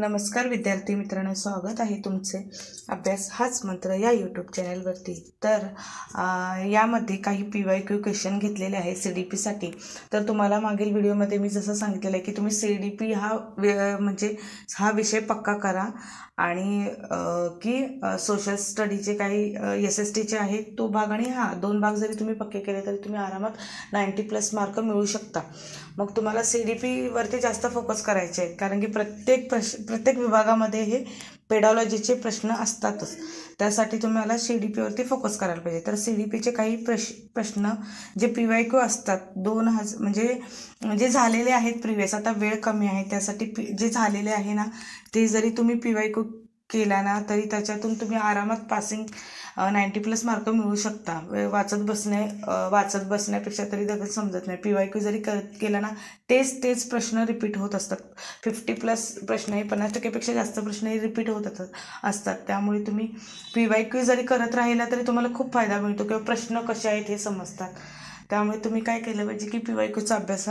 नमस्कार विद्यार्थी मित्रांनो, स्वागत आहे तुमचे अभ्यास हाच मंत्र या यूट्यूब चॅनलवरती। तर यामध्ये काही PYQ क्वेश्चन घेतलेले आहे CDP-साठी। तर तुम्हाला मागील व्हिडिओमध्ये मी जसं सांगितलेलं आहे की तुम्ही CDP हा विषय पक्का करा आणि की सोशल स्टडीचे काही SSTचे आहेत तो भाग आणि दोन भाग जरी तुम्ही पक्के केले तरी तुम्ही आरामात 90+ मार्क मिळवू शकता। मग तुम्हाला CDP-वरती जास्त फोकस करायचे आहे, कारण की प्रत्येक विभागामध्ये हे पेडॉलॉजीचे प्रश्न असतातच। त्यासाठी तुम्हाला CDP-वरती फोकस करायला पाहिजे। तर CDP-चे काही प्रश्न जे PYQ असतात 2000 म्हणजे झालेले आहेत प्रिव्हियस, आता वेळ कमी आहे त्यासाठी जे झालेले आहे ना ते जरी तुम्ही PYQ केला ना तरी त्याच्यातून तुम्ही आरामात पासिंग 90+ मार्क मिळवू शकता। वाचत बसण्यापेक्षा तरी त्याला समजत नाही। PYQ जरी केला ना तेच प्रश्न रिपीट होत असतात। 50+ प्रश्न हे 50% जास्त प्रश्न हे रिपीट होत असतात। त्यामुळे तुम्ही PYQ जरी करत राहिला तरी तुम्हाला खूप फायदा मिळतो किंवा प्रश्न कसे आहेत हे समजतात। त्यामुळे तुम्ही काय केलं पाहिजे की PYQचा अभ्यास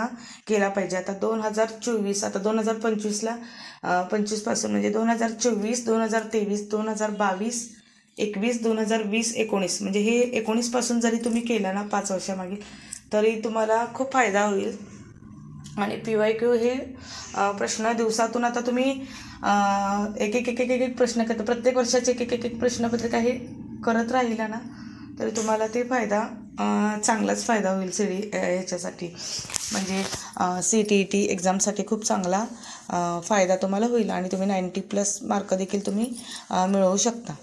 केला पाहिजे। आता 2024 आता 2025ला 25 पासून म्हणजे 2024 2023 2022 21 2020 19 म्हणजे हे 19 पासून जरी तुम्ही केला ना 5 वर्षामागे तरी तुम्हाला खूप फायदा होईल। आणि PYQ हे प्रश्न दिवसातून आता तुम्ही एक प्रश्न करता, प्रत्येक वर्षाचे एक प्रश्नपत्रिका हे करत राहिला ना तरी तुम्हाला ते चांगलाच फायदा होईल ह्याच्यासाठी, म्हणजे CTET एक्झामसाठी खूप चांगला फायदा तुम्हाला होईल आणि तुम्ही 90+ मार्क देखील तुम्ही मिळवू शकता।